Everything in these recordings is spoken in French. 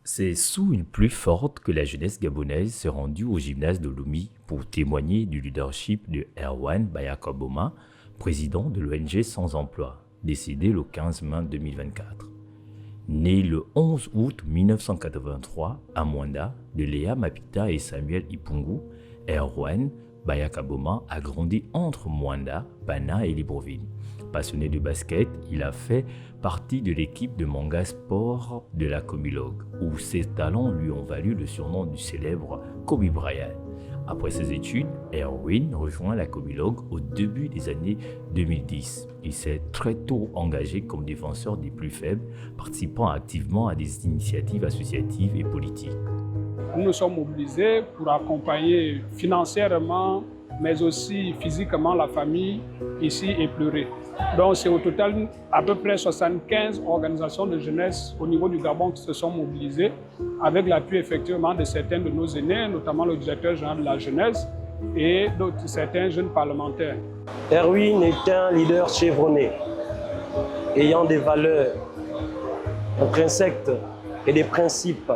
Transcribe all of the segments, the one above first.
C'est sous une pluie forte que la jeunesse gabonaise s'est rendue au gymnase de Lomé pour témoigner du leadership de Erwan Bayakoboma, président de l'ONG Sans Emploi, décédé le 15 mai 2024. Né le 11 août 1983 à Mwanda de Léa Mapita et Samuel Ipungu, Erwan Bayakoboma a grandi entre Mwanda, Bana et Libreville. Passionné de basket, il a fait partie de l'équipe de manga sport de la Comilog, où ses talents lui ont valu le surnom du célèbre Kobe Bryant. Après ses études, Erwan rejoint la Comilog au début des années 2010. Il s'est très tôt engagé comme défenseur des plus faibles, participant activement à des initiatives associatives et politiques. Nous nous sommes mobilisés pour accompagner financièrement, mais aussi physiquement la famille ici éplorée. Donc c'est au total à peu près 75 organisations de jeunesse au niveau du Gabon qui se sont mobilisées avec l'appui effectivement de certains de nos aînés, notamment le directeur général de la jeunesse et certains jeunes parlementaires. Erwan est un leader chevronné, ayant des valeurs intrinsèques et des principes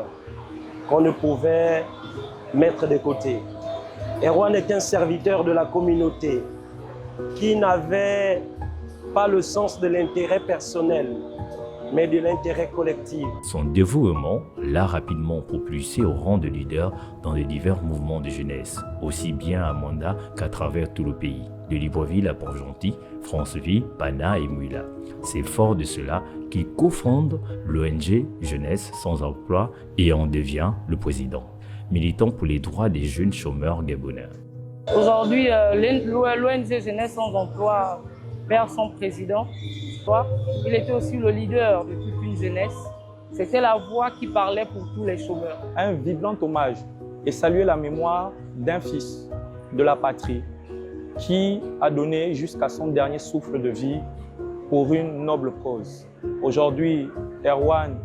qu'on ne pouvait mettre de côté. Erwan est un serviteur de la communauté qui n'avait pas le sens de l'intérêt personnel, mais de l'intérêt collectif. Son dévouement l'a rapidement propulsé au rang de leader dans les divers mouvements de jeunesse, aussi bien à Mwanda qu'à travers tout le pays, de Libreville à Port-Gentil, Franceville, Bana et Mouila. C'est fort de cela qu'il cofonde l'ONG Jeunesse Sans Emploi et en devient le président, militant pour les droits des jeunes chômeurs gabonais. Aujourd'hui, l'ONG Jeunesse Sans Emploi perd son président. Il était aussi le leader de toute une jeunesse. C'était la voix qui parlait pour tous les chômeurs. Un vibrant hommage et saluer la mémoire d'un fils de la patrie qui a donné jusqu'à son dernier souffle de vie pour une noble cause. Aujourd'hui, Erwan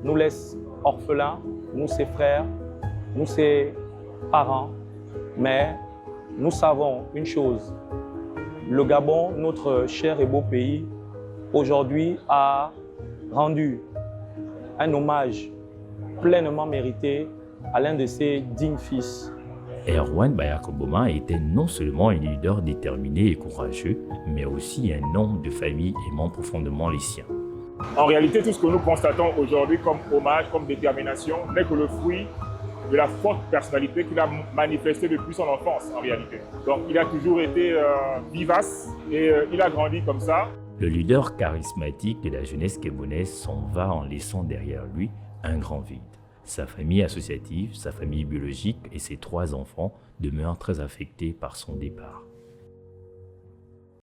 nous laisse orphelins, nous ses frères, nous ses parents, mais nous savons une chose, le Gabon, notre cher et beau pays, aujourd'hui a rendu un hommage pleinement mérité à l'un de ses dignes fils. Erwan Bayakoboma était non seulement un leader déterminé et courageux, mais aussi un homme de famille aimant profondément les siens. En réalité, tout ce que nous constatons aujourd'hui comme hommage, comme détermination, n'est que le fruit de la forte personnalité qu'il a manifestée depuis son enfance en réalité. Donc il a toujours été vivace et il a grandi comme ça. Le leader charismatique de la jeunesse gabonaise s'en va en laissant derrière lui un grand vide. Sa famille associative, sa famille biologique et ses 3 enfants demeurent très affectés par son départ.